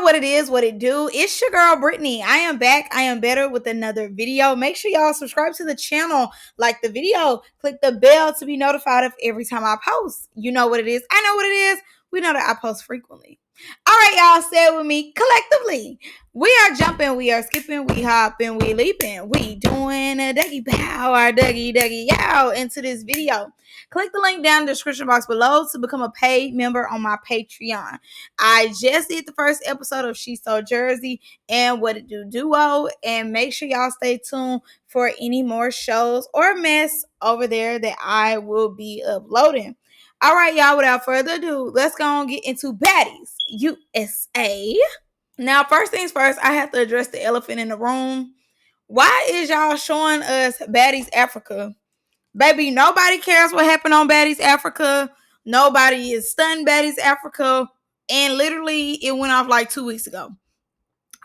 what it is, what it do. It's your girl Brittany. I am back. I am better with another video. Make sure y'all subscribe to the channel, like the video, click the bell to be notified of every time I post. You know what it is. I know what it is. We know that I post frequently. All right, y'all, say it with me collectively. We are jumping, we are skipping, we hopping, we leaping, we doing a Dougie bow, our Dougie yow into this video. Click the link down in the description box below to become a paid member on my Patreon. I just did the first episode of She's So Jersey and What It Do Duo, and make sure y'all stay tuned for any more shows or mess over there that I will be uploading. All right, y'all, without further ado, let's go and get into Baddies USA. Now, first things first, I have to address the elephant in the room. Why is y'all showing us Baddies Africa? Baby, nobody cares what happened on Baddies Africa. Nobody is stunned Baddies Africa. And literally, it went off like 2 weeks ago.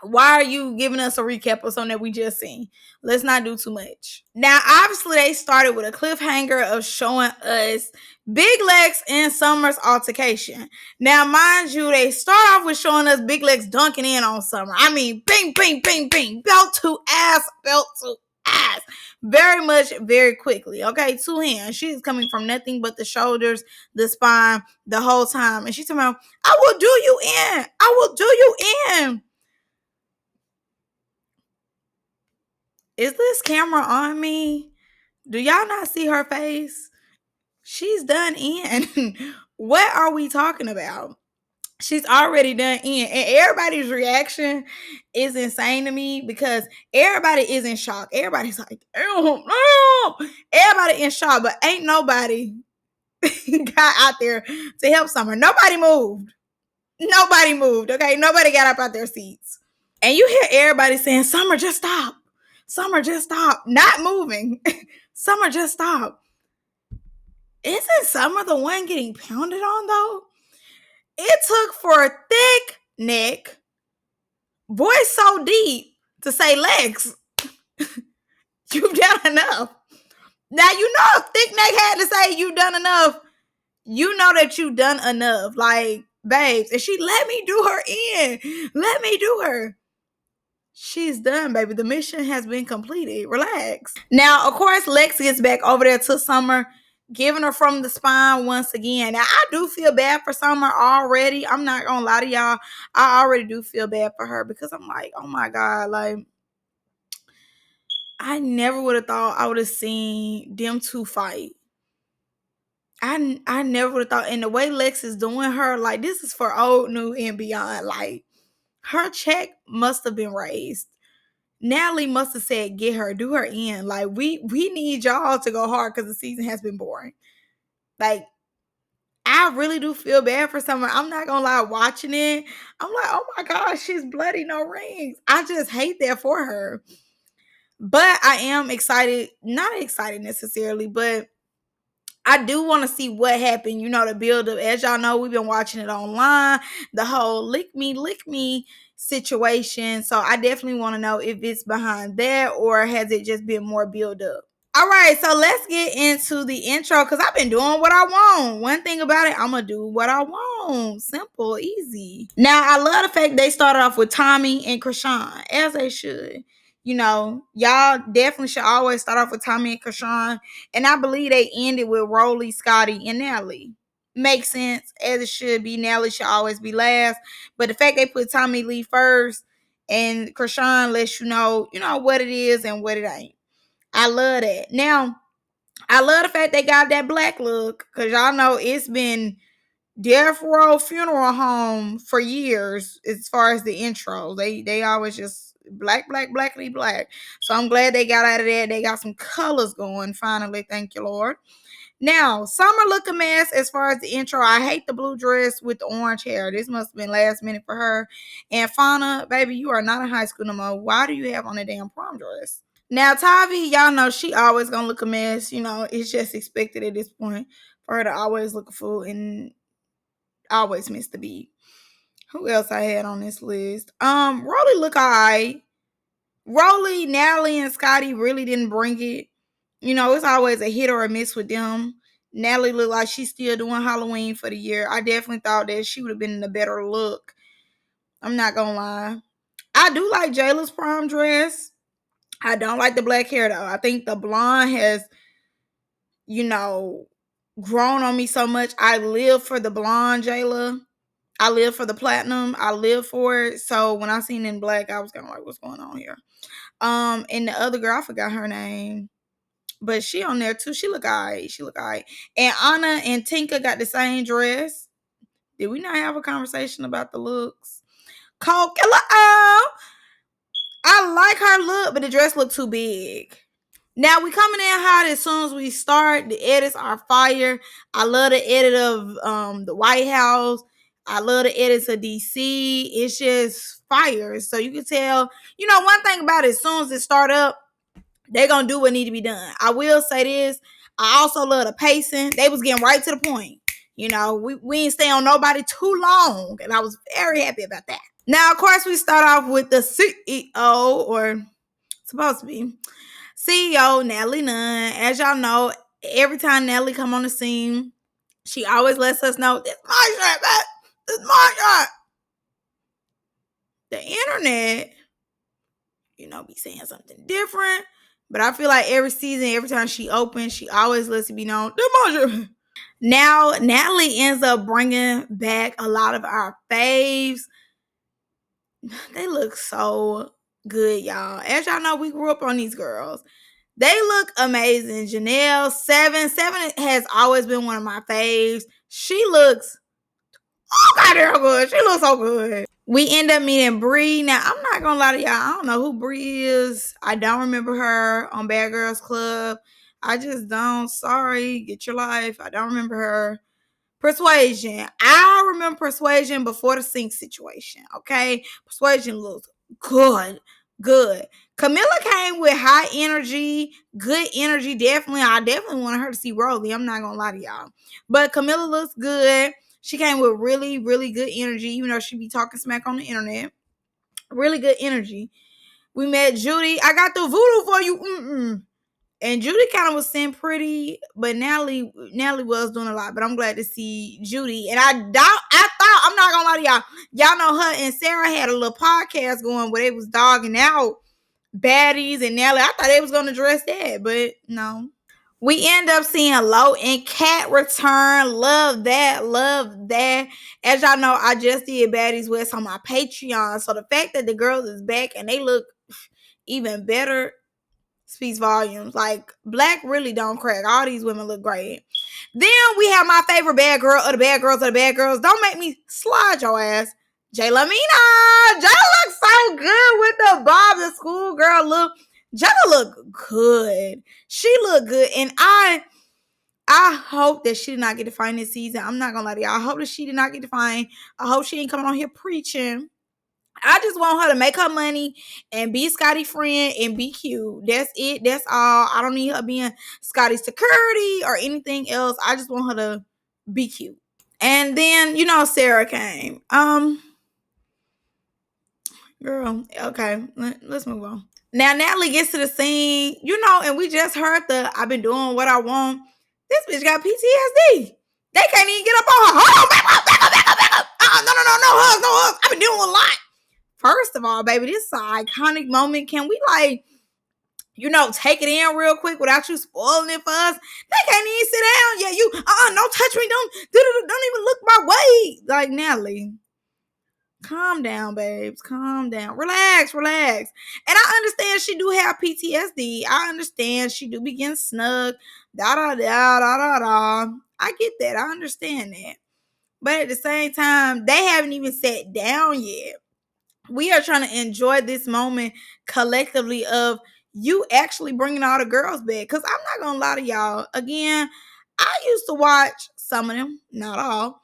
Why are you giving us a recap of something that we just seen? Let's not do too much. Now, obviously, they started with a cliffhanger of showing us Big Lex and Summer's altercation. Now, mind you, they start off with showing us Big Lex dunking in on Summer. I mean, bing, bing, bing, bing, belt to ass, belt to ass. Very much, very quickly. Okay, two hands. She's coming from nothing but the shoulders, the spine, the whole time. And she's talking about, I will do you in. I will do you in. Is this camera on me? Do y'all not see her face? She's done in. What are we talking about? She's already done in. And everybody's reaction is insane to me because everybody is in shock. Everybody's like, oh, no. Everybody in shock, but ain't nobody got out there to help Summer. Nobody moved. Nobody moved, okay? Nobody got up out their seats. And you hear everybody saying, Summer, just stop. Summer, just stop. Not moving. Summer, just stop. Isn't Summer the one getting pounded on, though? It took for a thick neck, voice so deep, to say, Lex, you've done enough. Now, you know if thick neck had to say you've done enough, you know that you've done enough. Like, babes, and she let me do her in. Let me do her. She's done, baby. The mission has been completed. Relax. Now, of course, Lex gets back over there to Summer, giving her from the spine once again. Now, I do feel bad for Summer already. I'm not gonna lie to y'all. I already do feel bad for her because I'm like, oh my God, like, I never would have thought I would have seen them two fight. I never would have thought. And the way Lex is doing her, like, this is for old, new, and beyond. Like, her check must have been raised. Natalie must have said, get her, do her in. Like, we need y'all to go hard because the season has been boring. Like, I really do feel bad for Summer. I'm not gonna lie, watching it, I'm like, oh my gosh, she's bloody, no rings. I just hate that for her. But I am excited, not excited necessarily, but I do want to see what happened, you know, the build up. As y'all know, we've been watching it online, the whole lick me situation. So I definitely want to know if it's behind that or has it just been more build up. All right, so let's get into the intro because I've been doing what I want. One thing about it, I'm going to do what I want. Simple, easy. Now, I love the fact they started off with Tommy and Krishan, as they should. You know, y'all definitely should always start off with Tommy and Krishan. And I believe they ended with Rolly, Scotty, and Natalie. Makes sense, as it should be. Natalie should always be last. But the fact they put Tommy Lee first and Krishan lets you know what it is and what it ain't. I love that. Now, I love the fact they got that black look because y'all know it's been Death Row Funeral Home for years as far as the intro. They always just blackly black. So I'm glad they got out of that. They got some colors going finally. Thank you, Lord. Now, Summer look a mess as far as the intro. I hate the blue dress with the orange hair. This must have been last minute for her. And Fauna, baby, you are not in high school no more. Why do you have on a damn prom dress? Now, Tavi, y'all know she always gonna look a mess. You know, it's just expected at this point for her to always look a fool and always miss the beat. Who else I had on this list? Rolly look alright. Rolly, Natalie, and Scotty really didn't bring it. You know, it's always a hit or a miss with them. Natalie looked like she's still doing Halloween for the year. I definitely thought that she would have been in a better look. I'm not gonna lie. I do like Jayla's prom dress. I don't like the black hair though. I think the blonde has, you know, grown on me so much. I live for the blonde Jayla. I live for the platinum. I live for it. So when I seen it in black, I was kind of like, what's going on here? And the other girl, I forgot her name, but she on there too. She look alright. She look alright. And Anna and Tinka got the same dress. Did we not have a conversation about the looks? Kold killer. Oh, I like her look, but the dress looked too big. Now we coming in hot as soon as we start. The edits are fire. I love the edit of the White House. I love the edits of DC. It's just fire. So you can tell, one thing about it, as soon as it start up, they gonna do what need to be done. I will say this. I also love the pacing. They was getting right to the point. We ain't stay on nobody too long. And I was very happy about that. Now, of course, we start off with the CEO, or supposed to be CEO, Natalie Nunn. As y'all know, every time Natalie come on the scene, she always lets us know, this my shirt, man. This my shirt. The internet, be saying something different. But I feel like every season, every time she opens, she always lets it be known, this my shirt. Now, Natalie ends up bringing back a lot of our faves. They look so good, y'all. As y'all know, we grew up on these girls. They look amazing. Janelle, Seven has always been one of my faves. She looks goddamn good. She looks so good. We end up meeting Bree. Now, I'm not gonna lie to y'all. I don't know who Bree is. I don't remember her on Bad Girls Club. I just don't. Sorry. Get your life. I don't remember her. Persuasion. I remember Persuasion before the Sync situation. Okay. Persuasion looks good. Good. Camilla came with high energy, good energy. Definitely. I definitely wanted her to see Rolly. I'm not gonna lie to y'all. But Camilla looks good. She came with really, really good energy, even though she be talking smack on the internet. Really good energy. We met Judy. I got the voodoo for you. And Judy kind of was sitting pretty, but Natalie was doing a lot. But I'm glad to see Judy. And I thought, I'm not gonna lie to y'all. Y'all know her and Sarah had a little podcast going where they was dogging out Baddies and Natalie. I thought they was gonna address that, but no. We end up seeing Lo and Cat return. Love that. Love that. As y'all know, I just did Baddies West on my Patreon. So the fact that the girls is back and they look even better speaks volumes. Like, black really don't crack. All these women look great. Then we have my favorite bad girl of the bad girls of the bad girls. Don't make me slide your ass. Jayla Mina. Jayla looks so good with the bob, the schoolgirl look. Jayla look good. She look good. And I hope that she did not get defined this season. I'm not gonna lie to y'all. I hope that she did not get defined. I hope she ain't coming on here preaching. I just want her to make her money and be Scotty's friend and be cute. That's it. That's all. I don't need her being Scotty's security or anything else. I just want her to be cute. And then, Sarah came. Girl, okay, let's move on. Now, Natalie gets to the scene, and we just heard I've been doing what I want. This bitch got PTSD. They can't even get up on her. Hold on, back up. No hugs. I've been doing a lot. First of all, baby, this is an iconic moment. Can we take it in real quick without you spoiling it for us? They can't even sit down. Yeah, you don't touch me. Don't even look my way. Like, Natalie, calm down, babes. Calm down. Relax. And I understand she do have PTSD. I understand she do be getting snug. Da. I get that. I understand that. But at the same time, they haven't even sat down yet. We are trying to enjoy this moment collectively of you actually bringing all the girls back. Because I'm not going to lie to y'all. Again, I used to watch some of them, not all,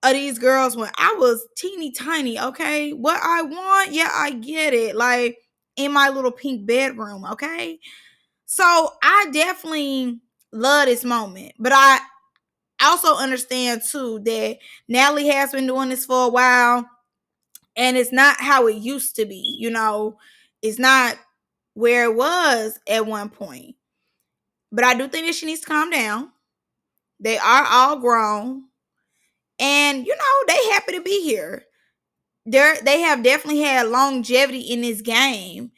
of these girls when I was teeny tiny, okay? What I want, yeah, I get it. Like, in my little pink bedroom, okay? So, I definitely love this moment. But I also understand, too, that Natalie has been doing this for a while. And it's not how it used to be, It's not where it was at one point. But I do think that she needs to calm down. They are all grown. And, they happy to be here. they have definitely had longevity in this game.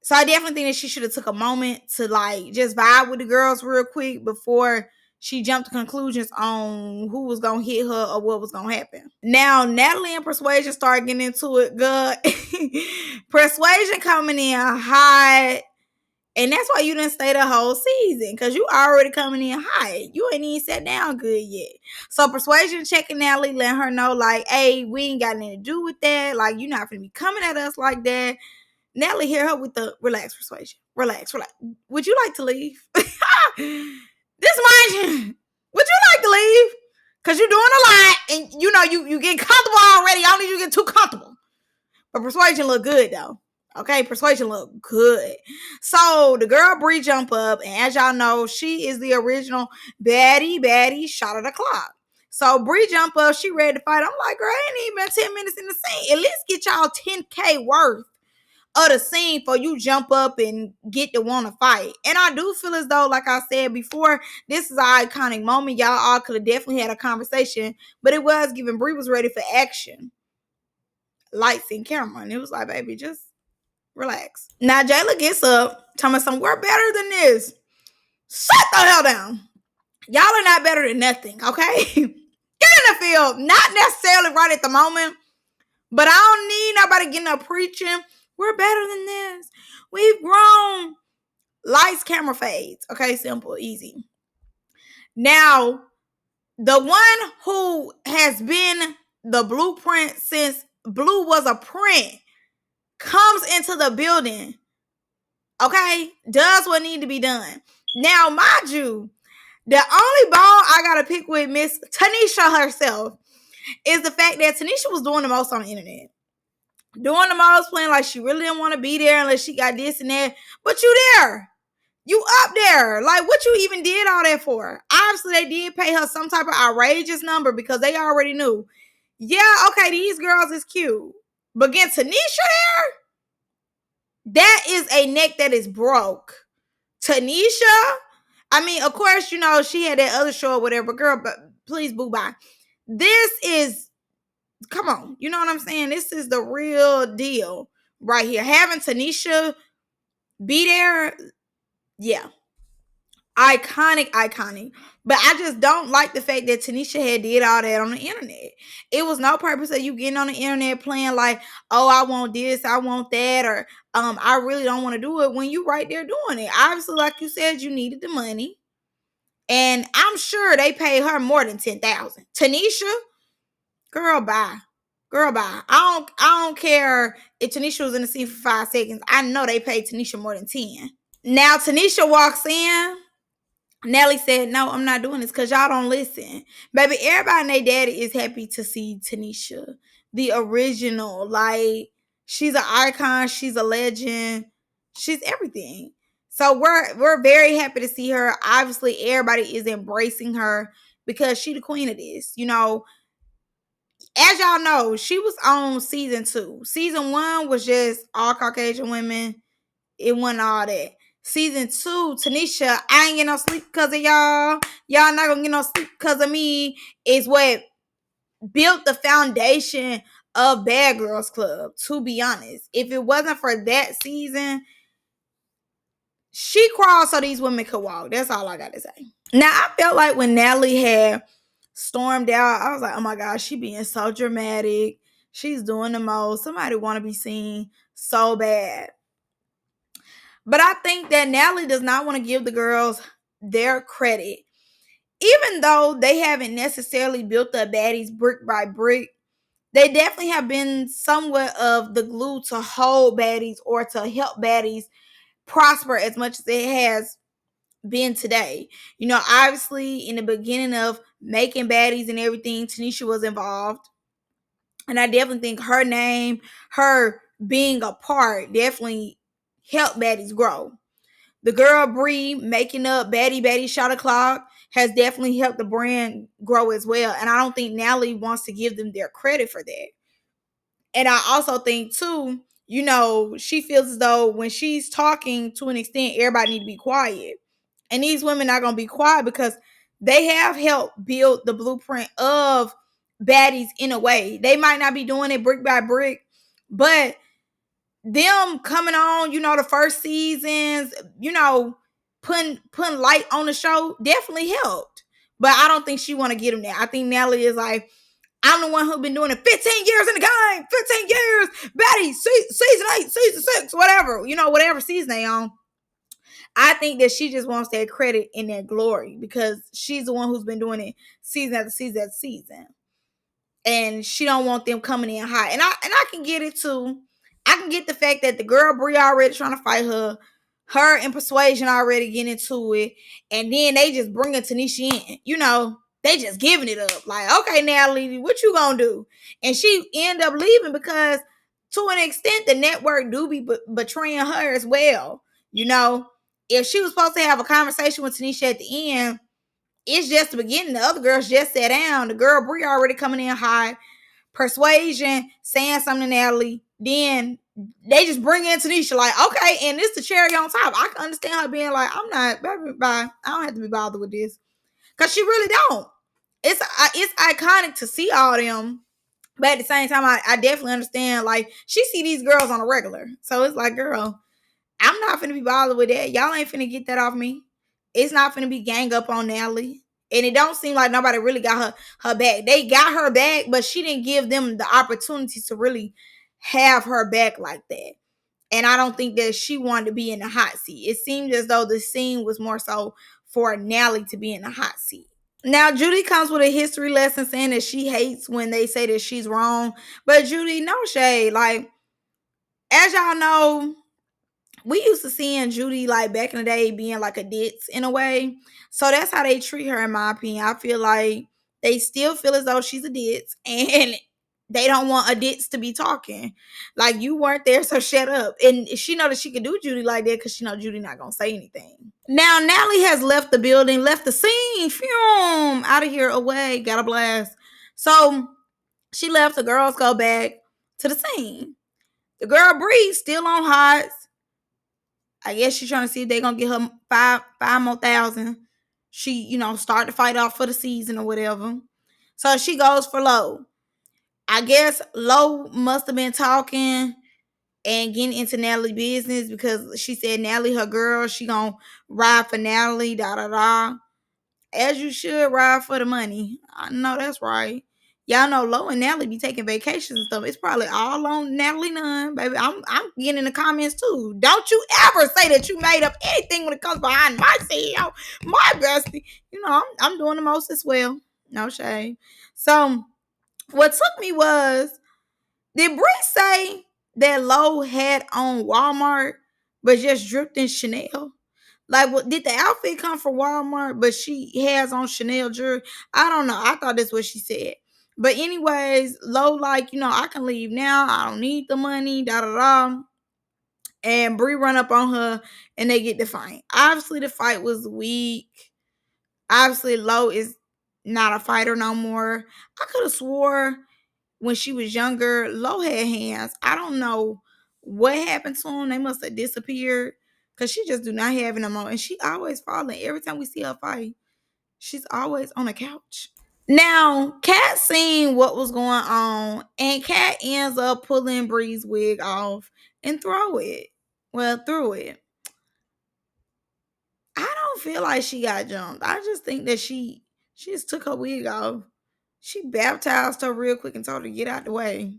So I definitely think that she should have took a moment to like just vibe with the girls real quick before she jumped to conclusions on who was gonna hit her or what was gonna happen. Now Natalie and Persuasion start getting into it good. Persuasion coming in hot. And that's why you didn't stay the whole season, because you already coming in hot. You ain't even sat down good yet. So Persuasion checking Natalie, letting her know, like, hey, we ain't got nothing to do with that. Like, you're not gonna be coming at us like that. Natalie hear her with the relax, Persuasion. Relax. Would you like to leave? This mind, would you like to leave? Because you're doing a lot, and you know, you getting comfortable already. I don't need you to get too comfortable. But Persuasion look good, though. Okay, Persuasion look good. So the girl Bree jump up, and as y'all know, she is the original baddie shot of the clock. So Bree jump up, she ready to fight. I'm like, girl, I ain't even been 10 minutes in the scene. At least get y'all 10K worth of the scene for you jump up and get to want to fight. And I do feel as though, like I said before, this is an iconic moment. Y'all all could have definitely had a conversation, but it was given Bree was ready for action. Lights and camera. And it was like, baby, just relax. Now Jayla gets up, telling me something, we're better than this. Shut the hell down. Y'all are not better than nothing, okay? Get in the field. Not necessarily right at the moment, but I don't need nobody getting up preaching. We're better than this. We've grown. Lights, camera, fades. Okay, simple, easy. Now, the one who has been the blueprint since blue was a print comes into the building, okay, does what need to be done. Now, mind you, the only ball I gotta pick with Miss Tanisha herself is the fact that Tanisha was doing the most on the internet. Doing the most, playing like she really didn't want to be there unless she got this and that. But you there. You up there. Like, what you even did all that for? Obviously, they did pay her some type of outrageous number because they already knew. Yeah, okay, these girls is cute. But get Tanisha there? That is a neck that is broke. Tanisha, I mean, of course, you know, she had that other show or whatever. Girl, but please, boo bye. This is, come on. You know what I'm saying? This is the real deal right here. Having Tanisha be there, yeah. Iconic. But I just don't like the fact that Tanisha had did all that on the internet. It was no purpose of you getting on the internet playing like, oh, I want this, I want that, or I really don't want to do it when you right there doing it. Obviously, like you said, you needed the money. And I'm sure they paid her more than 10,000. Tanisha, girl, bye. Girl, bye. I don't care if Tanisha was in the scene for 5 seconds. I know they paid Tanisha more than 10. Now Tanisha walks in. Nelly said, no, I'm not doing this because y'all don't listen. Baby, everybody and their daddy is happy to see Tanisha, the original. Like, she's an icon. She's a legend. She's everything. So we're very happy to see her. Obviously, everybody is embracing her because she the queen of this. You know, as y'all know, she was on season 2. Season 1 was just all Caucasian women. It wasn't all that. Season 2, Tanisha, I ain't get no sleep because of y'all. Y'all not gonna get no sleep because of me. Is what built the foundation of Bad Girls Club, to be honest. If it wasn't for that season, she crawled so these women could walk. That's all I gotta say. Now, I felt like when Natalie had stormed out, I was like, oh my gosh, she being so dramatic. She's doing the most. Somebody want to be seen so bad. But I think that Natalie does not want to give the girls their credit. Even though they haven't necessarily built the baddies brick by brick, they definitely have been somewhat of the glue to hold baddies or to help baddies prosper as much as it has been today. You know, obviously in the beginning of making baddies and everything, Tanisha was involved. And I definitely think her name, her being a part, definitely helped baddies grow. The girl Bree making up Baddy Shot O'Clock has definitely helped the brand grow as well. And I don't think Natalie wants to give them their credit for that. And I also think too, you know, she feels as though when she's talking to an extent, everybody need to be quiet. And these women are going to be quiet because they have helped build the blueprint of Baddies in a way. They might not be doing it brick by brick, but them coming on, the first seasons, putting light on the show definitely helped. But I don't think she want to get him there. I think Natalie is like, I'm the one who been doing it 15 years in the game, 15 years, Betty, season 8, season 6, whatever, whatever season they on. I think that she just wants that credit and that glory because she's the one who's been doing it season after season after season. And she don't want them coming in hot. And I can get it too. I can get the fact that the girl Brie already trying to fight her and Persuasion already getting into it, and then they just bringing Tanisha in. They just giving it up. Like, okay, Natalie, what you gonna do? And she end up leaving because, to an extent, the network do be betraying her as well. If she was supposed to have a conversation with Tanisha at the end, it's just the beginning. The other girls just sat down. The girl Brie already coming in high. Persuasion saying something to Natalie. Then they just bring in Tanisha like, okay, and this the cherry on top. I can understand her being like, I'm not, baby, bye. I don't have to be bothered with this. Because she really don't. It's iconic to see all them. But at the same time, I definitely understand, like, she see these girls on a regular. So it's like, girl, I'm not finna be bothered with that. Y'all ain't finna get that off me. It's not finna be gang up on Natalie. And it don't seem like nobody really got her back. They got her back, but she didn't give them the opportunity to really have her back like that. And I don't think that she wanted to be in the hot seat. It seemed as though the scene was more so for Natalie to be in the hot seat. Now, Judy comes with a history lesson saying that she hates when they say that she's wrong. But Judy, no shade. Like, as y'all know, we used to seeing Judy like back in the day being like a ditz in a way. So that's how they treat her, in my opinion. I feel like they still feel as though she's a ditz and they don't want a ditz to be talking. Like, you weren't there, so shut up. And she know that she could do Judy like that because she know Judy not gonna say anything. Now, Natalie has left the building, left the scene, out of here, away, got a blast. So she left. The girls go back to the scene. The girl Bree still on Hots. I guess she's trying to see if they're gonna get her five more thousand. She, start the fight off for the season or whatever. So she goes for Low. I guess Low must have been talking and getting into Natalie's business because she said Natalie, her girl, she gonna ride for Natalie, da da da. As you should, ride for the money. I know that's right. Y'all know Lo and Natalie be taking vacations and stuff. It's probably all on Natalie Nunn, baby. I'm getting in the comments too. Don't you ever say that you made up anything when it comes behind my CEO, my bestie. I'm doing the most as well. No shade. So what took me was, did Bree say that Lo had on Walmart but just dripped in Chanel? Like, what did the outfit come from Walmart, but she has on Chanel jewelry? I don't know. I thought that's what she said. But anyways, Lo, like, I can leave now. I don't need the money, da da da. And Bree run up on her and they get the fight. Obviously, the fight was weak. Obviously, Lo is not a fighter no more. I could have swore when she was younger, Lo had hands. I don't know what happened to them. They must have disappeared because she just do not have it no more. And she always falling. Every time we see her fight, she's always on the couch. Now, Kat seen what was going on, and Kat ends up pulling Bree's wig off and throw it. Well, threw it. I don't feel like she got jumped. I just think that she just took her wig off. She baptized her real quick and told her to get out the way.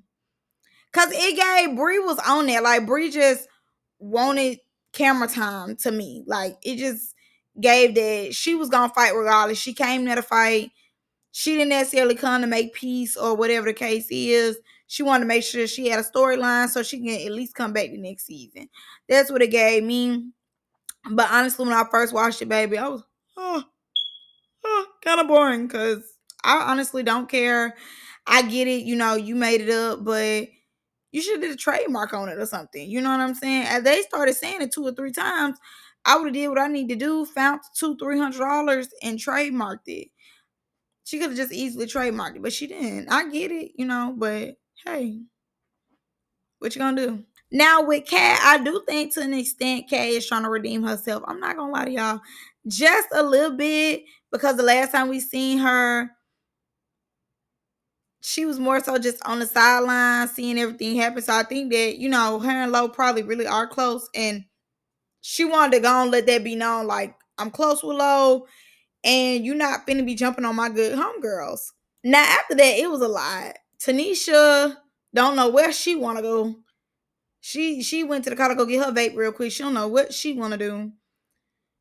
Cause it gave Bree was on there. Like, Bree just wanted camera time to me. Like, it just gave that she was gonna fight regardless. She came there to fight. She didn't necessarily come to make peace or whatever the case is. She wanted to make sure she had a storyline so she can at least come back the next season. That's what it gave me. But honestly, when I first watched it, baby, I was kind of boring because I honestly don't care. I get it, you made it up, but you should have did a trademark on it or something. You know what I'm saying? As they started saying it 2 or 3 times, I would have did what I need to do, found $200-$300 and trademarked it. She could have just easily trademarked it, but she didn't. I get it, but hey, what you gonna do? Now with Kat, I do think to an extent Kat is trying to redeem herself. I'm not gonna lie to y'all, just a little bit, because the last time we seen her, she was more so just on the sideline seeing everything happen. So I think that, her and Lo probably really are close. And she wanted to go and let that be known, like, I'm close with Lo, and you not finna be jumping on my good homegirls. Now, after that, it was a lot. Tanisha don't know where she wanna go. She went to the car to go get her vape real quick. She don't know what she wanna do.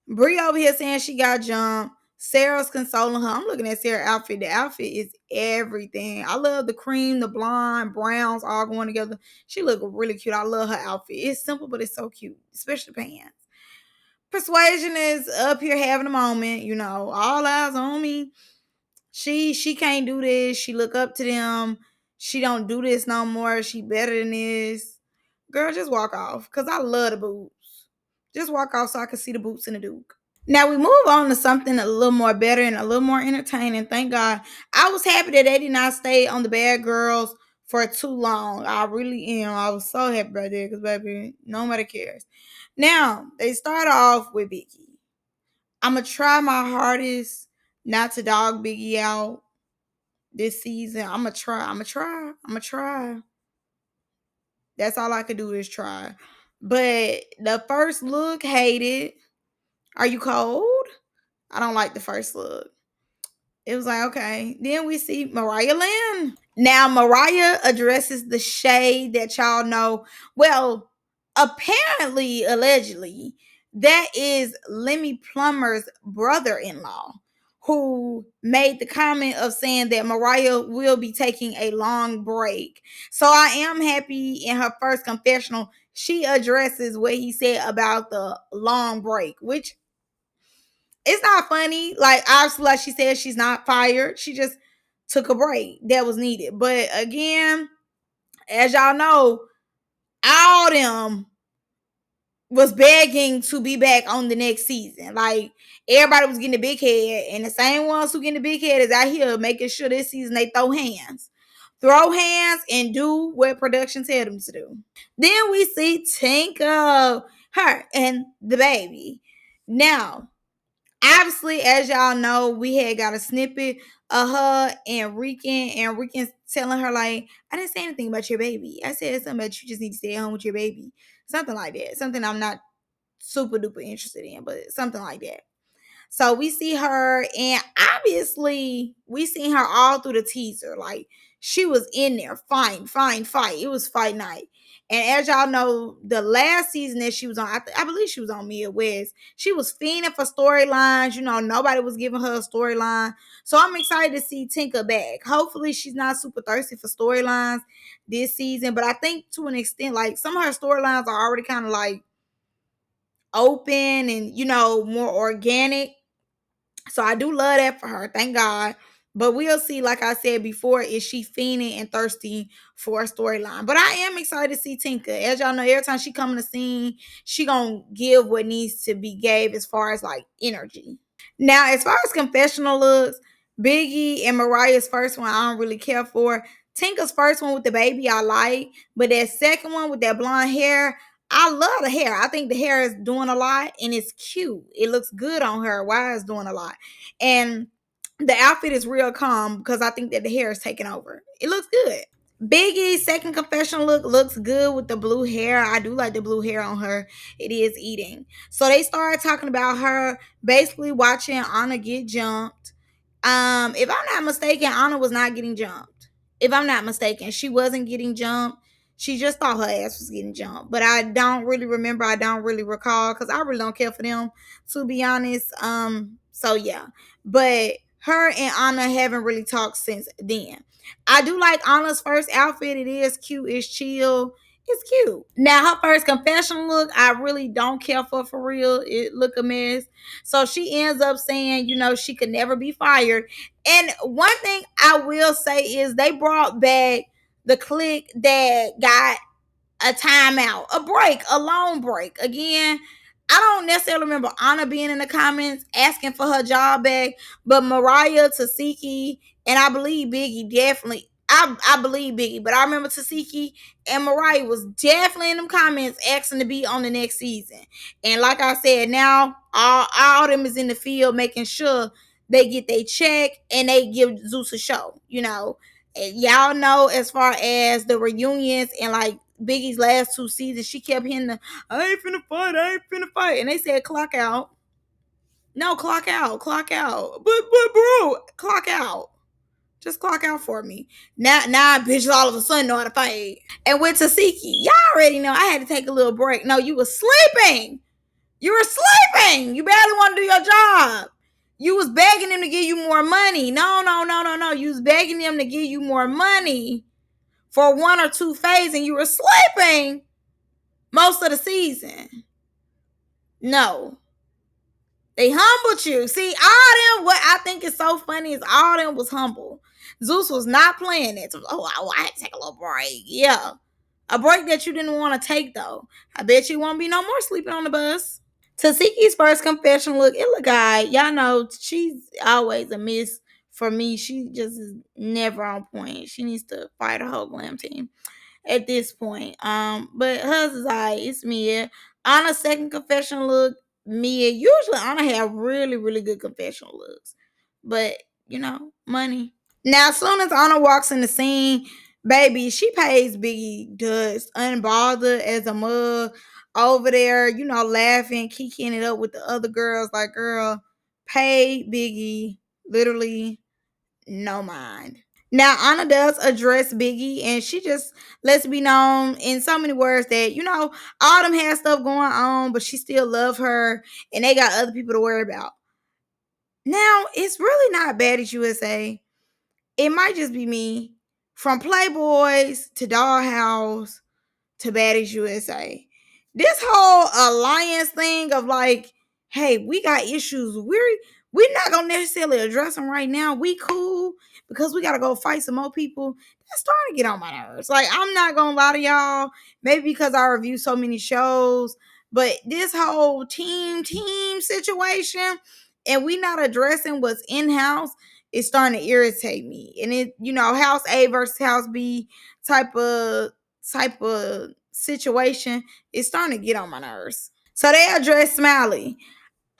Bree over here saying she got jumped. Sarah's consoling her. I'm looking at Sarah's outfit. The outfit is everything. I love the cream, the blonde, browns all going together. She look really cute. I love her outfit. It's simple, but it's so cute, especially the pants. Persuasion is up here having a moment. All eyes on me. She can't do this. She look up to them. She don't do this no more. She better than this. Girl, just walk off. Cause I love the boots. Just walk off so I can see the boots and the Duke. Now we move on to something a little more better and a little more entertaining. Thank God. I was happy that they did not stay on the Bad Girls for too long. I really am. I was so happy about that because, baby, nobody cares. Now, they start off with Biggie. I'm going to try my hardest not to dog Biggie out this season. I'm going to try. I'm going to try. I'm going to try. That's all I could do is try. But the first look, hated. Are you cold? I don't like the first look. It was like, okay. Then we see Mariah Lynn. Now, Mariah addresses the shade that y'all know. Well, apparently, allegedly, that is Lemmy Plummer's brother-in-law who made the comment of saying that Mariah will be taking a long break. So I am happy in her first confessional, she addresses what he said about the long break, which it's not funny. Like, obviously, like she said, she's not fired. She just took a break that was needed. But again, as y'all know, all them was begging to be back on the next season. Like, everybody was getting a big head, and the same ones who getting a big head is out here making sure this season they throw hands. Throw hands and do what production tell them to do. Then we see Tinka, her, and the baby. Now, obviously, as y'all know, we had got a snippet of her and Rican telling her, like, I didn't say anything about your baby. I said something about you just need to stay at home with your baby. Something like that. Something I'm not super duper interested in, but something like that. So we see her, and obviously we seen her all through the teaser. Like, she was in there fighting. It was fight night. And as y'all know, the last season that she was on, I believe she was on Midwest. She was fiending for storylines. Nobody was giving her a storyline. So I'm excited to see Tinka back. Hopefully she's not super thirsty for storylines this season. But I think to an extent, like, some of her storylines are already kind of like open and, more organic. So I do love that for her. Thank God. But we'll see, like I said before, is she fiending and thirsty for a storyline. But I am excited to see Tinka. As y'all know, every time she come in the scene, she gonna give what needs to be gave as far as like energy. Now, as far as confessional looks, Biggie and Mariah's first one, I don't really care for. Tinka's first one with the baby, I like. But that second one with that blonde hair, I love the hair. I think the hair is doing a lot and it's cute. It looks good on her. Why is doing a lot. And the outfit is real calm because I think that the hair is taking over. It looks good. Biggie's second confessional look looks good with the blue hair. I do like the blue hair on her. It is eating. So they started talking about her basically watching Anna get jumped. If I'm not mistaken, Anna was not getting jumped. If I'm not mistaken, she wasn't getting jumped. She just thought her ass was getting jumped. But I don't really remember. I don't really recall because I really don't care for them, to be honest. So yeah. But her and Anna haven't really talked since then. I do like Anna's first outfit. It is cute. It's chill. It's cute. Now her first confession look, I really don't care for real. It look a mess. So she ends up saying, she could never be fired. And one thing I will say is they brought back the clique that got a timeout, a break, a long break. Again, I don't necessarily remember Anna being in the comments asking for her job back, but Mariah, Tiki, and I believe Biggie definitely. I believe Biggie, but I remember Tiki and Mariah was definitely in them comments asking to be on the next season. And like I said, now all of them is in the field making sure they get their check and they give Zeus a show. Y'all know, as far as the reunions and like Biggie's last two seasons, she kept hitting the I ain't finna fight, I ain't finna fight. And they said clock out. No, clock out, clock out. But bro, clock out. Just clock out for me. Now bitches all of a sudden know how to fight. And with Tasiki, y'all already know I had to take a little break. No, you was sleeping. You were sleeping. You barely want to do your job. You was begging them to give you more money. No. You was begging them to give you more money for one or two phases, and you were sleeping most of the season. No. They humbled you. See, all them, what I think is so funny is all them was humble. Zeus was not playing it. I had to take a little break. Yeah. A break that you didn't want to take, though. I bet you won't be no more sleeping on the bus. Tasiki's first confession look, it look alright. Y'all know she's always a miss for me. She just is never on point. She needs to fight a whole glam team at this point. But hers is alright. It's Mia. Anna's second confession look, Mia. Usually Anna have really, really good confessional looks. But, money. Now, as soon as Anna walks in the scene, baby, she pays Biggie dust, unbothered as a mug over there, laughing, kicking it up with the other girls. Like, girl, pay Biggie literally no mind. Now, Anna does address Biggie, and she just lets it be known in so many words that, all them had stuff going on, but she still love her, and they got other people to worry about. Now, it's really not Baddies USA. It might just be me. From Playboys to Dollhouse to Baddies USA. This whole alliance thing of like, hey, we got issues. We're not gonna necessarily address them right now. We cool because we gotta go fight some more people. That's starting to get on my nerves. Like, I'm not gonna lie to y'all. Maybe because I review so many shows, but this whole team situation, and we not addressing what's in house, is starting to irritate me. And it, House A versus House B type of situation is starting to get on my nerves. So they address Smiley.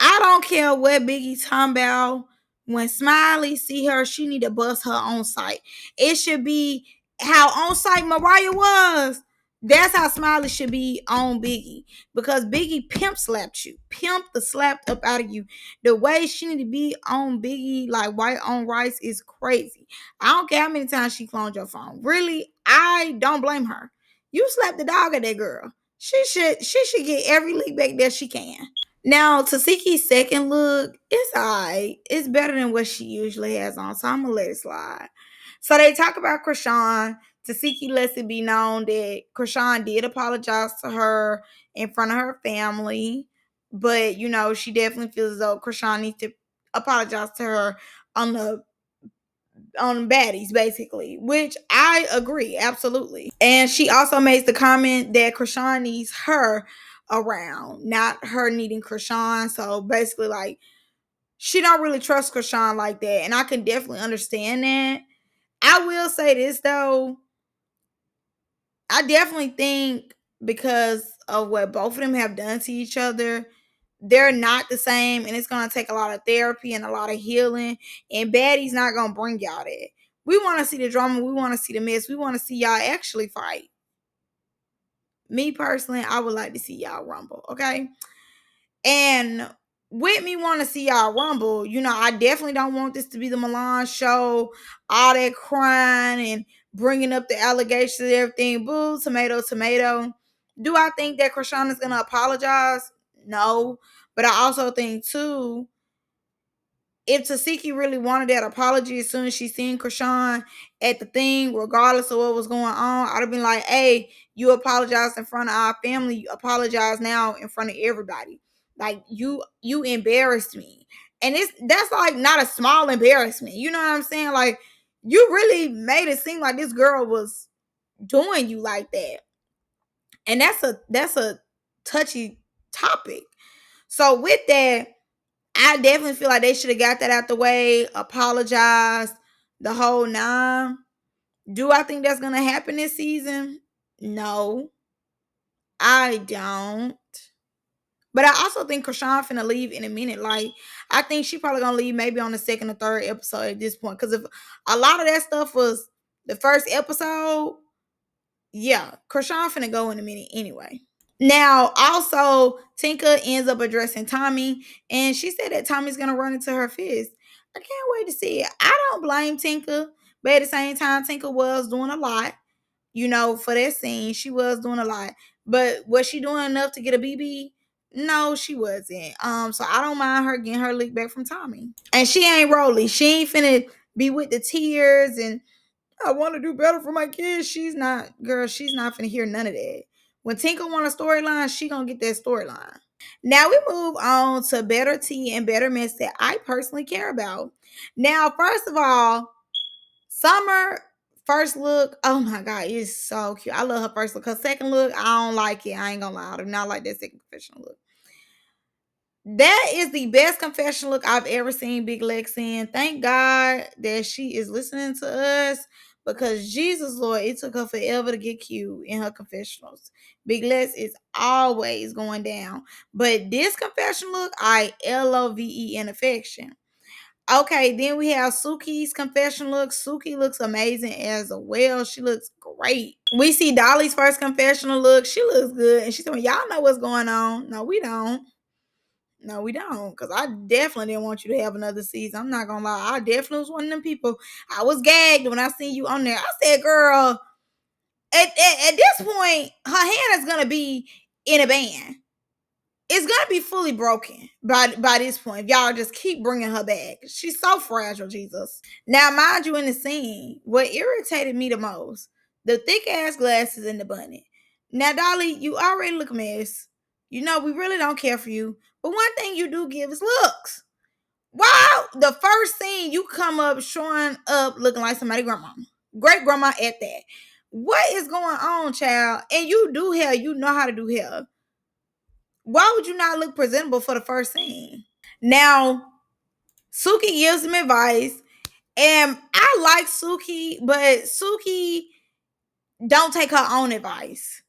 I don't care what Biggie talking about. When Smiley see her, she need to bust her on site. It should be how on site Mariah was. That's how Smiley should be on Biggie. Because Biggie pimp slapped you. Pimp the slapped up out of you. The way she need to be on Biggie, like white on rice, is crazy. I don't care how many times she cloned your phone. Really, I don't blame her. You slapped the dog at that girl. She should get every lick back that she can. Now, Tasiki's second look, it's alright. It's better than what she usually has on, so I'm gonna let it slide. So they talk about Krishan. Tasiki lets it be known that Krishan did apologize to her in front of her family, but she definitely feels as though Krishan needs to apologize to her on the on Baddies, basically, which I agree absolutely. And she also makes the comment that Krishan needs her around, not her needing Krishan. So basically, like, she don't really trust Krishan like that, and I can definitely understand that. I will say this though, I definitely think because of what both of them have done to each other, they're not the same, and it's gonna take a lot of therapy and a lot of healing. And Baddie's not gonna bring y'all that. We want to see the drama. We want to see the mess. We want to see y'all actually fight. Me personally, I would like to see y'all rumble. Okay, and with me want to see y'all rumble, I definitely don't want this to be the Milan show, all that crying and bringing up the allegations and everything. Boo, tomato, tomato. Do I think that Krishan is gonna apologize? No, but I also think too, if Tasiki really wanted that apology as soon as she seen Krishan at the thing, regardless of what was going on, I'd have been like, hey, you apologized in front of our family. You apologize now in front of everybody. Like, you embarrassed me. And that's like not a small embarrassment. You know what I'm saying? Like, you really made it seem like this girl was doing you like that. And that's a touchy topic. So with that, I definitely feel like they should have got that out the way, apologized, the whole nine. Do I think that's gonna happen this season? No, I don't. But I also think Krishan finna leave in a minute. Like, I think she probably gonna leave maybe on the second or third episode at this point. Because if a lot of that stuff was The first episode, yeah, Krishan finna go in a minute anyway. Now, also, Tinka ends up addressing Tommy, and she said that Tommy's gonna run into her fist. I can't wait to see it. I don't blame Tinka, but at the same time, Tinka was doing a lot, for that scene. She was doing a lot. But was she doing enough to get a BB? No, she wasn't. So I don't mind her getting her lick back from Tommy. And she ain't Rolly. She ain't finna be with the tears and I want to do better for my kids. She's not, girl, she's not finna hear none of that. When Tinker want a storyline, she gonna get that storyline. Now we move on to better tea and better mess that I personally care about. Now, first of all, Summer first look, oh my god, it's so cute. I love her first look. Her second look, I don't like it. I ain't gonna lie, I do not like that second confessional look. That is the best confession look I've ever seen Big Lex in. Thank God that she is listening to us because Jesus Lord, it took her forever to get cute in her confessionals. Big Lex is always going down. But this confession look, I love in affection. Okay, then we have Suki's confession look. Suki looks amazing as well. She looks great. We see Dolly's first confessional look. She looks good. And she's saying, y'all know what's going on. No, we don't. No, we don't. Because I definitely didn't want you to have another season. I'm not going to lie. I definitely was one of them people. I was gagged when I seen you on there. I said, girl, at this point, her hand is going to be in a band. It's gonna be fully broken by this point. If y'all just keep bringing her back. She's so fragile, Jesus. Now, mind you, in the scene, what irritated me the most, the thick ass glasses and the bunny. Now, Dolly, you already look a mess. We really don't care for you. But one thing you do give is looks. Wow, the first scene you come up showing up looking like somebody's grandma. Great grandma at that. What is going on, child? And you do hair, you know how to do hair. Why would you not look presentable for the first scene? Now, Suki gives him advice, and I like Suki, but Suki don't take her own advice.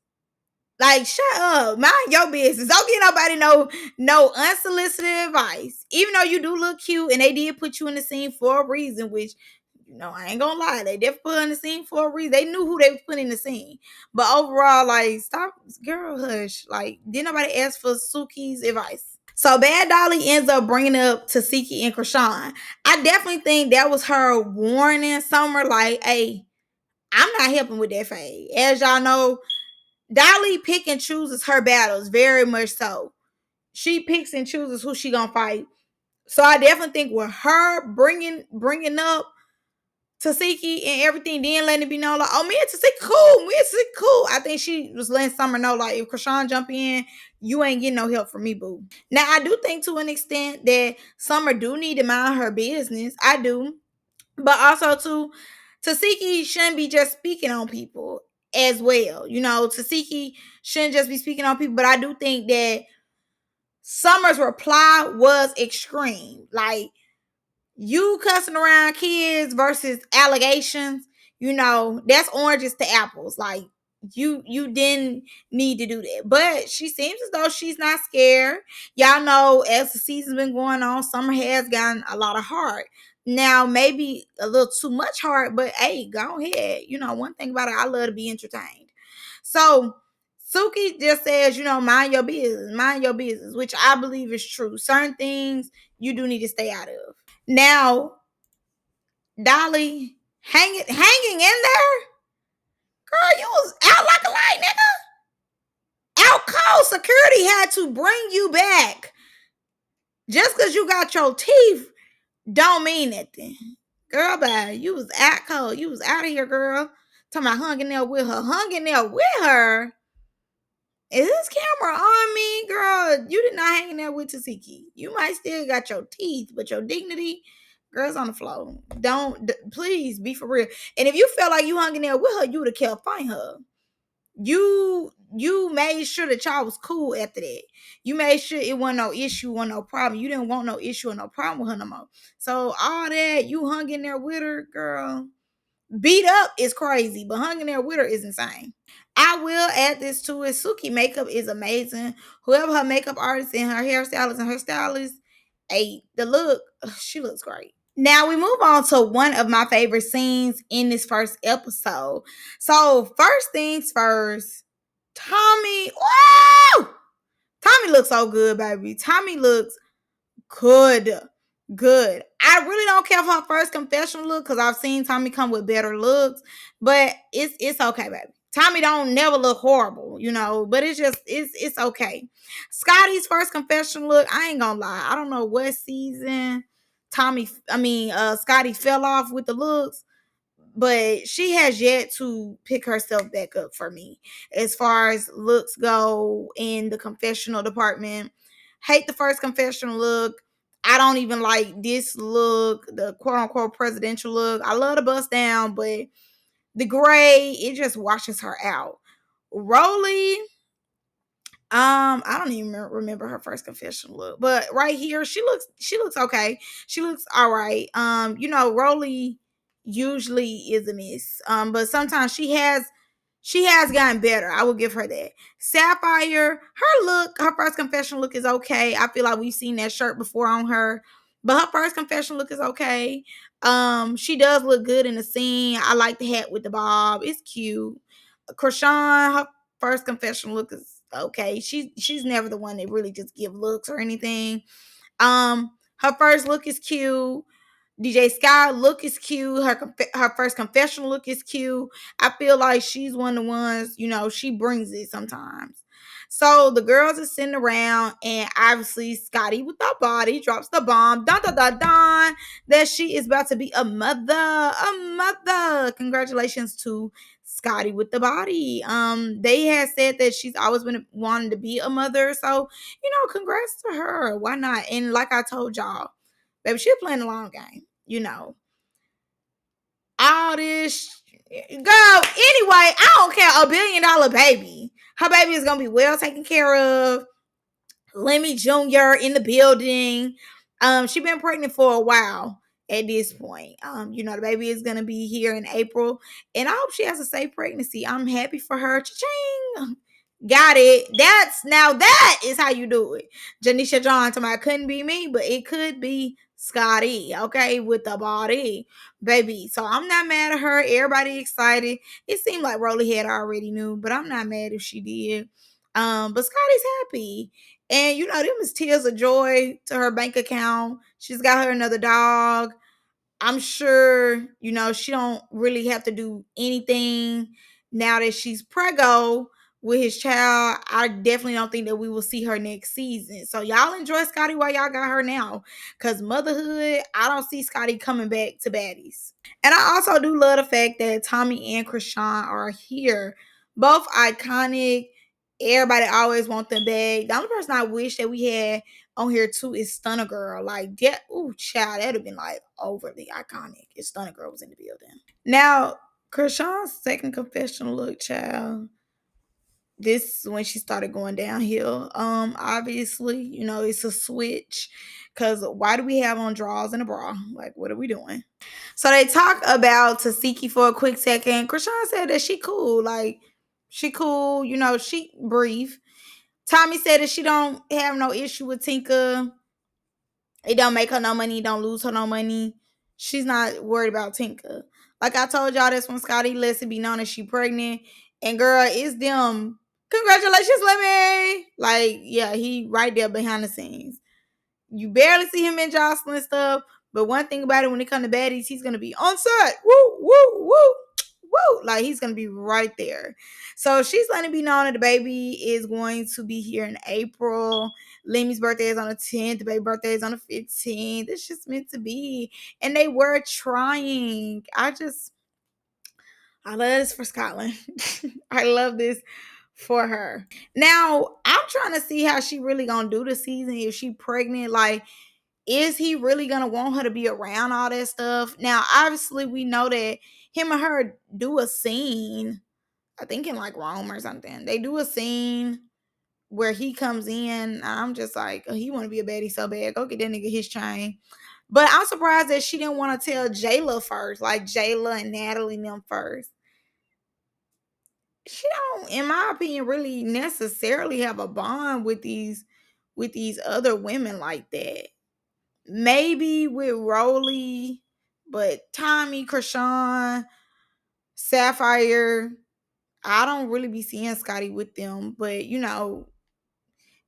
Like, shut up, mind your business. Don't get nobody no unsolicited advice. Even though you do look cute, and they did put you in the scene for a reason, which I ain't gonna lie, they definitely put in the scene for a reason. They knew who they was putting in the scene. But overall, like, stop, girl, hush. Like, didn't nobody ask for Suki's advice? So Bad Dolly ends up bringing up Tiki and Krishan. I definitely think that was her warning Summer, like, hey, I'm not helping with that fade. As y'all know, Dolly pick and chooses her battles, very much so. She picks and chooses who she gonna fight. So I definitely think with her bringing up Tiki and everything, then letting it be known like, oh, me and Tiki cool, cool. I think she was letting Summer know like, if Krishan jump in, you ain't getting no help from me, boo. Now I do think to an extent that Summer do need to mind her business. I do, but also too, Tiki shouldn't be just speaking on people as well. Tiki shouldn't just be speaking on people. But I do think that Summer's reply was extreme, like, you cussing around kids versus allegations, that's oranges to apples. Like, you didn't need to do that. But she seems as though she's not scared. Y'all know, as the season's been going on, Summer has gotten a lot of heart. Now, maybe a little too much heart, but hey, go ahead. One thing about it, I love to be entertained. So Suki just says, mind your business, which I believe is true. Certain things you do need to stay out of. Now, Dolly hanging in there? Girl, you was out like a light, nigga. Out cold. Security had to bring you back. Just because you got your teeth don't mean nothing. Girl, bye. You was out cold. You was out of here, girl. Talking about hung in there with her. Hung in there with her? Is this camera on me, girl? You did not hang in there with Tiki. You might still got your teeth, but your dignity, girl's on the floor. Please be for real. And if you felt like you hung in there with her, you would have kept fighting her. You made sure that y'all was cool after that. You made sure it wasn't no issue, wasn't no problem. You didn't want no issue or no problem with her no more. So all that, you hung in there with her, girl. Beat up is crazy, but hung in there with her is insane. I will add this to it. Suki makeup is amazing. Whoever her makeup artist and her hairstylist and her stylist, the look, she looks great. Now we move on to one of my favorite scenes in this first episode. So first things first, Tommy. Woo! Tommy looks so good, baby. Tommy looks good. Good. I really don't care for her first confessional look because I've seen Tommy come with better looks, but it's okay, baby. Tommy don't never look horrible, but it's okay. Scotty's first confessional look, I ain't gonna lie. I don't know what season Scotty fell off with the looks, but she has yet to pick herself back up for me as far as looks go in the confessional department. Hate the first confessional look. I don't even like this look, the quote unquote presidential look. I love the bust down, but the gray, it just washes her out. Rolly, I don't even remember her first confessional look, but right here, she looks okay. She looks all right. Rolly usually is a miss. But sometimes she has gotten better. I will give her that. Sapphire, her first confessional look is okay. I feel like we've seen that shirt before on her, but her first confessional look is okay. She does look good in the scene. I like the hat with the bob. It's cute. Krishan, her first confessional look is okay. She's never the one that really just give looks or anything. Her first look is cute. DJ Sky look is cute. Her first confessional look is cute. I feel like she's one of the ones, she brings it sometimes. So the girls are sitting around, and obviously Scotty with the body drops the bomb, dun dun dun dun, that she is about to be a mother. A mother. Congratulations to Scotty with the body. They had said that she's always been wanting to be a mother. So, congrats to her. Why not? And like I told y'all, baby, she's playing the long game. All this girl. Anyway, I don't care. $1 billion baby. Her baby is gonna be well taken care of. Lemmy Jr. in the building. She been pregnant for a while at this point. The baby is gonna be here in April, and I hope she has a safe pregnancy. I'm happy for her. Cha-ching. Got it. That is how you do it. Janisha John to my couldn't be me, but it could be Scotty, okay, with the body, baby. So I'm not mad at her. Everybody excited. It seemed like Rolly had already knew, but I'm not mad if she did. But Scotty's happy. And them is tears of joy to her bank account. She's got her another dog. I'm sure, she don't really have to do anything now that she's preggo with his child. I definitely don't think that we will see her next season. So y'all enjoy Scotty while y'all got her now. Cause motherhood, I don't see Scotty coming back to Baddies. And I also do love the fact that Tommy and Krishan are here. Both iconic. Everybody always want them back. The only person I wish that we had on here too is Stunner Girl. Like that, ooh, child, that'd have been like overly iconic if Stunner Girl was in the building. Now, Krishan's second confessional look, child. This is when she started going downhill. Obviously, it's a switch. Cause why do we have on drawers and a bra? Like, what are we doing? So they talk about Tiki for a quick second. Krishan said that she cool. Like, she cool, she brief. Tommy said that she don't have no issue with Tinka. It don't make her no money. Don't lose her no money. She's not worried about Tinka. Like I told y'all, that's when Scotty lets it be known that she pregnant. And girl, it's them. Congratulations, Lemmy. Like, yeah, he right there behind the scenes. You barely see him in Jocelyn stuff. But one thing about it, when it comes to Baddies, he's gonna be on set. Woo, woo, woo. Woo, like he's gonna be right there. So she's letting it be known that the baby is going to be here in April. Lemmy's birthday is on the 10th. The baby birthday is on the 15th. It's just meant to be. And they were trying. I love this for Scotland. I love this for her. Now, I'm trying to see how she really gonna do the season. If she pregnant, like, is he really gonna want her to be around all that stuff? Now, obviously, we know that him and her do a scene. I think in like Rome or something. They do a scene where he comes in. I'm just like, oh, he want to be a baddie so bad. Go get that nigga his chain. But I'm surprised that she didn't want to tell Jayla first, like Jayla and Natalie and them first. She don't, in my opinion, really necessarily have a bond with these other women like that. maybe with Rolly, but Tommy, Krishan, Sapphire, I don't really be seeing Scotty with them. But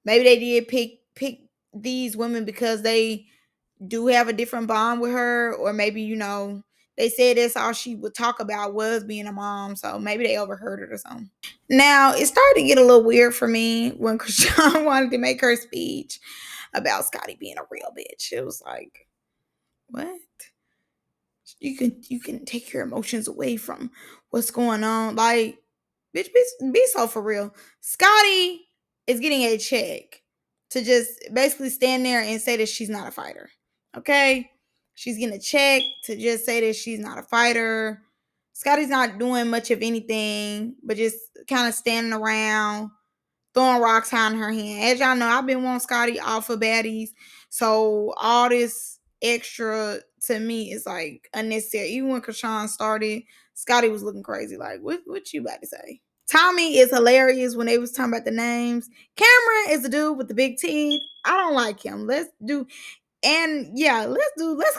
maybe they did pick these women because they do have a different bond with her, or maybe they said that's all she would talk about was being a mom, so maybe they overheard it or something. Now it started to get a little weird for me when Krishan wanted to make her speech about Scotty being a real bitch. It was like, what? You can take your emotions away from what's going on. Like, bitch, be so for real. Scotty is getting a check to just basically stand there and say that she's not a fighter. Okay? She's getting a check to just say that she's not a fighter. Scotty's not doing much of anything, but just kind of standing around, throwing rocks high in her hand. As y'all know, I've been wanting Scotty off of Baddies. So all this extra to me is like unnecessary. Even when Krishan started, Scotty was looking crazy. Like, what you about to say? Tommy is hilarious when they was talking about the names. Cameron is the dude with the big teeth. I don't like him. Let's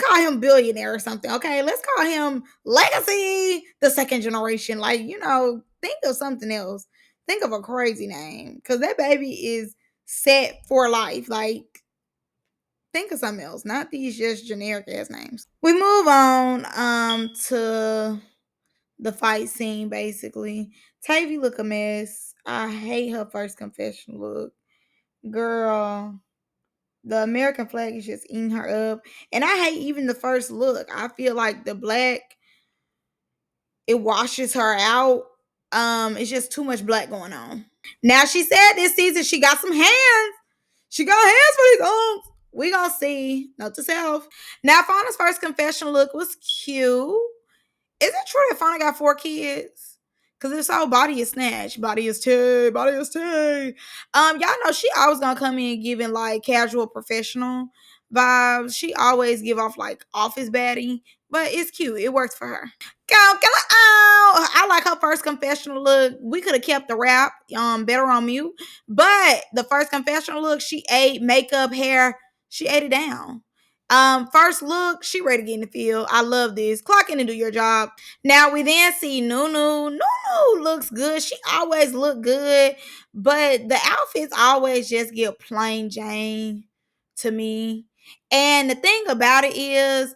call him billionaire or something. Okay, let's call him Legacy, the second generation. Like, think of something else. Think of a crazy name, because that baby is set for life. Like, think of something else, not these just generic ass names. We move on to the fight scene. Basically, Tavy look a mess. I hate her first confession look, girl. The American flag is just eating her up. And I hate even the first look. I feel like the black, it washes her out. It's just too much black going on. Now she said this season she got some hands. She got hands for these arms. We gonna see. Note to self. Now Fauna's first confession look was cute. Is it true that Fauna got 4 kids? Cause if so, body is snatched. Body is tea. Body is tea. Y'all know she always gonna come in giving like casual professional vibes. She always give off like office baddie, but it's cute. It works for her. I like her first confessional look. We could have kept the rap better on mute, but the first confessional look, she ate makeup, hair. She ate it down. First look, she ready to get in the field. I love this. Clock in and do your job. Now we then see Nunu. Nunu looks good. She always look good, but the outfits always just get plain Jane to me. And the thing about it is,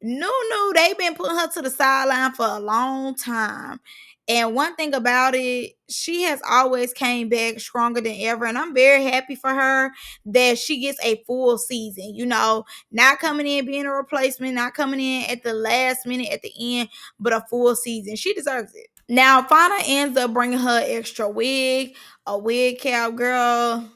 Nunu, they've been putting her to the sideline for a long time. And one thing about it, she has always came back stronger than ever. And I'm very happy for her that she gets a full season. Not coming in being a replacement, not coming in at the last minute at the end, but a full season. She deserves it. Now, Fauna ends up bringing her extra wig, a wig cap, girl.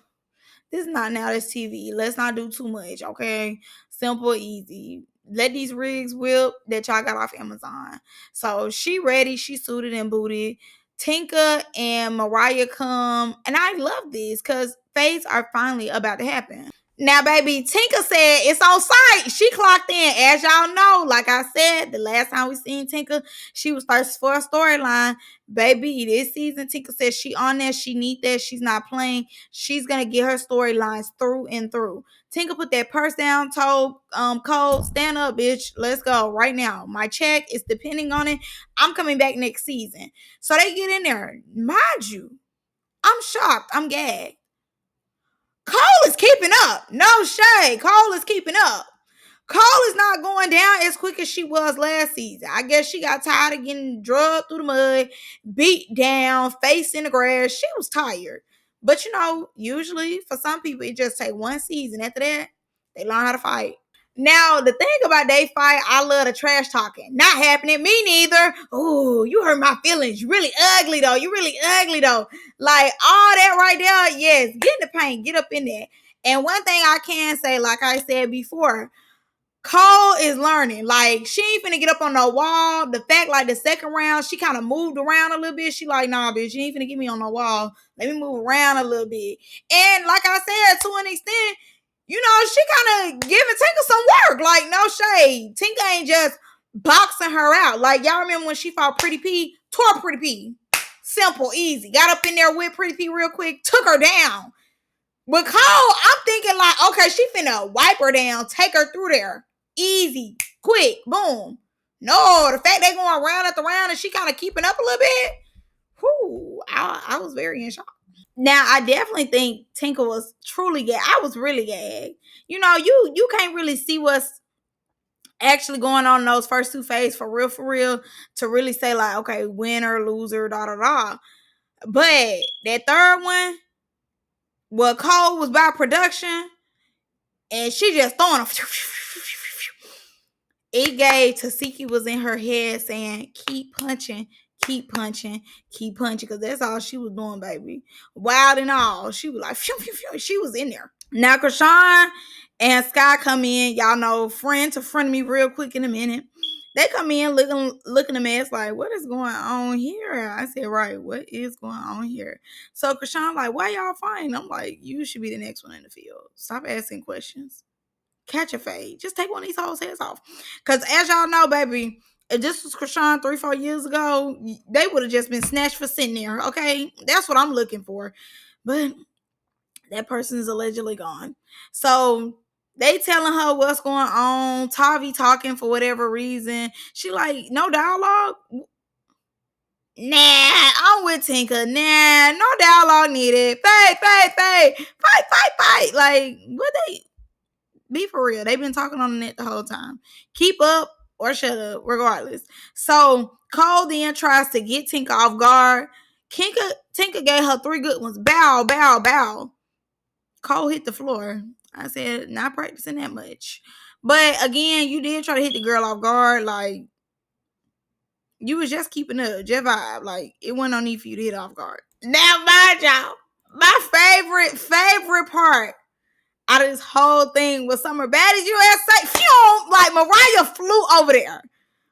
This is not Now That's TV. Let's not do too much, okay? Simple, easy. Let these rigs whip that y'all got off Amazon. So she ready. She suited and booted. Tinka and Mariah come. And I love this because fades are finally about to happen. Now, baby, Tinka said it's on site. She clocked in. As y'all know, like I said, the last time we seen Tinka, she was first for a storyline. Baby, this season, Tinka said she on that. She need that. She's not playing. She's going to get her storylines through and through. Tinka put that purse down, told Kold, stand up, bitch. Let's go right now. My check is depending on it. I'm coming back next season. So they get in there. Mind you, I'm shocked. I'm gagged. Kold is keeping up. No shade. Kold is keeping up. Kold is not going down as quick as she was last season. I guess she got tired of getting drugged through the mud, beat down, face in the grass. She was tired. But usually for some people, it just take one season. After that, they learn how to fight. Now, the thing about they fight, I love the trash talking. Not happening. Me neither. Ooh, you hurt my feelings. You really ugly, though. You really ugly, though. Like, all that right there, yes. Get in the paint. Get up in there. And one thing I can say, like I said before, Kold is learning. Like, she ain't finna get up on no wall. The fact, like, the second round, she kind of moved around a little bit. She like, nah, bitch, you ain't finna get me on no wall. Let me move around a little bit. And like I said, to an extent, she kind of giving Tinka some work. Like, no shade. Tinka ain't just boxing her out. Like, y'all remember when she fought Pretty P? Tore Pretty P. Simple, easy. Got up in there with Pretty P real quick. Took her down. With Kold, I'm thinking like, okay, she finna wipe her down, take her through there. Easy, quick, boom. No, the fact they going round after round and she kind of keeping up a little bit. Whoo, I was very in shock. Now I definitely think Tinker was truly gay. I was really gay. You know, you can't really see what's actually going on in those first two phases for real, to really say like, okay, winner, loser, da da da. But that third one, well, Kold was by production, and she just throwing them. It gave Tiki was in her head saying, keep punching, keep punching, keep punching, because that's all she was doing, baby. Wild and all. She was like, phew, phew, phew. She was in there. Now, Krishan and Sky come in. Y'all know, friend to friend of me real quick in a minute. They come in looking a mess like, what is going on here? I said, right, what is going on here? So Krishan like, why y'all fighting? I'm like, you should be the next one in the field. Stop asking questions. Catch a fade. Just take one of these hoes' heads off. Because as y'all know, baby, if this was Krishan 3-4 years ago, they would have just been snatched for sitting there. Okay? That's what I'm looking for. But that person is allegedly gone. So they telling her what's going on. Tavi talking for whatever reason. She like, no dialogue. Nah, I'm with Tinker. Nah, no dialogue needed. Fight. Like, what they be for real. They've been talking on the net the whole time. Keep up or shut up, regardless. So Kold then tries to get Tinker off guard. Tinker gave her 3 good ones. Bow, bow, bow. Kold hit the floor. I said, not practicing that much. But again, you did try to hit the girl off guard. Like, you was just keeping up, just vibe. Like, it wasn't no need for you to hit off guard. Now, mind y'all, my favorite part out of this whole thing was Summer Baddies USA. Phew, like, Mariah flew over there.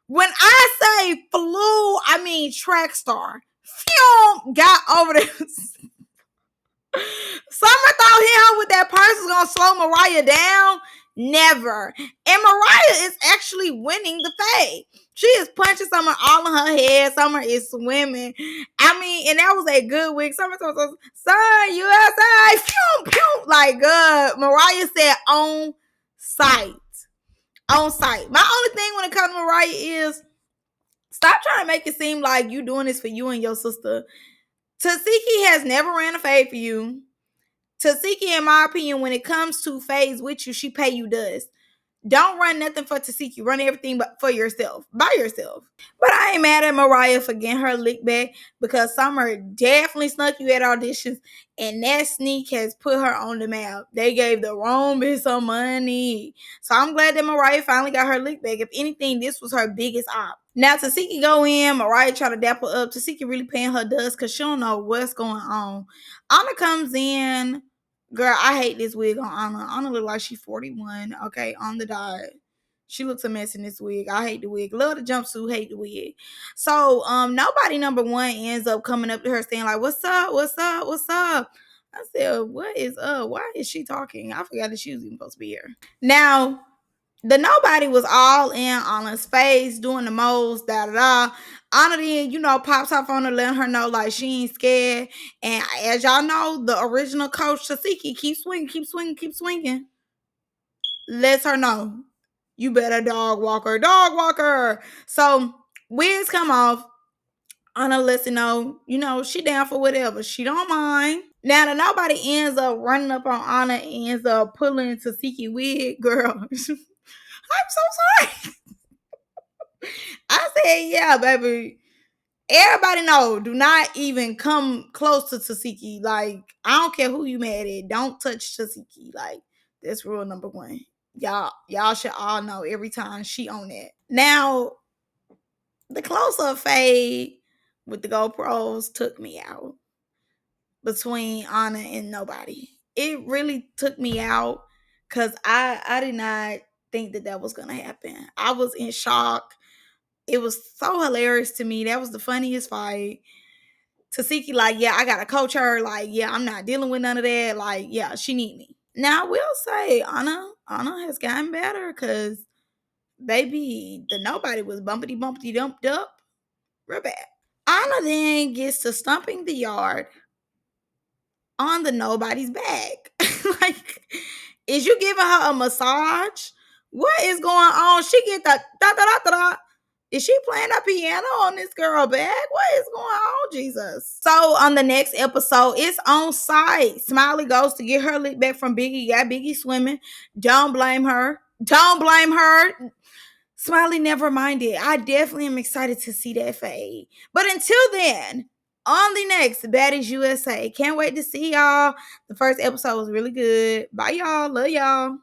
When I say flew, I mean track star. Phew, got over there. Summer thought him with that purse was gonna slow Mariah down. Never. And Mariah is actually winning the fade. She is punching Summer all in her head. Summer is swimming. I mean, and that was a good week. Summer told us, son, USA, pew, pew. Like, good. Mariah said on site. On site. My only thing when it comes to Mariah is stop trying to make it seem like you doing this for you and your sister. Tiki has never ran a fade for you. Tiki, in my opinion, when it comes to phase with you, she pay you dust. Don't run nothing for Tiki. Run everything but for yourself. By yourself. But I ain't mad at Mariah for getting her lick back because Summer definitely snuck you at auditions. And that sneak has put her on the map. They gave the wrong bitch some money. So I'm glad that Mariah finally got her lick back. If anything, this was her biggest op. Now Tiki go in, Mariah try to dap her up. Tiki really paying her dust because she don't know what's going on. Anna comes in. Girl, I hate this wig on Anna. Anna look like she's 41. Okay, on the dot. She looks a mess in this wig. I hate the wig. Love the jumpsuit, hate the wig. So, nobody number one ends up coming up to her saying like, "What's up? What's up? What's up?" I said, "What is up? Why is she talking?" I forgot that she was even supposed to be here. Now, the nobody was all in Anna's face, doing the most, da da da. Anna then, pops off on her, letting her know like she ain't scared. And as y'all know, the original coach Tiki keep swinging, keep swinging, keep swinging. Lets her know, you better dog walker, dog walker. So wigs come off. Anna lets her know, she down for whatever. She don't mind. Now that nobody ends up running up on Anna and ends up pulling Tiki wig, girl. I'm so sorry. I said, yeah, baby. Everybody know, do not even come close to Tiki. Like, I don't care who you mad at. Don't touch Tiki. Like, that's rule number 1. Y'all should all know every time she on that. Now, the close-up fade with the GoPros took me out between Anna and nobody. It really took me out because I did not think that was going to happen. I was in shock. It was so hilarious to me. That was the funniest fight. Tiki, like, yeah, I gotta coach her. Like, yeah, I'm not dealing with none of that. Like, yeah, she need me. Now, I will say, Anna has gotten better because, baby, the nobody was bumpity dumped up real bad. Anna then gets to stumping the yard on the nobody's back. Is you giving her a massage? What is going on? She get the da da da da da. Is she playing a piano on this girl back? What is going on, Jesus? So on the next episode, it's on site. Smiley goes to get her lick back from Biggie. Got Biggie swimming. Don't blame her. Don't blame her. Smiley never minded. I definitely am excited to see that fade. But until then, on the next Baddies USA. Can't wait to see y'all. The first episode was really good. Bye, y'all. Love y'all.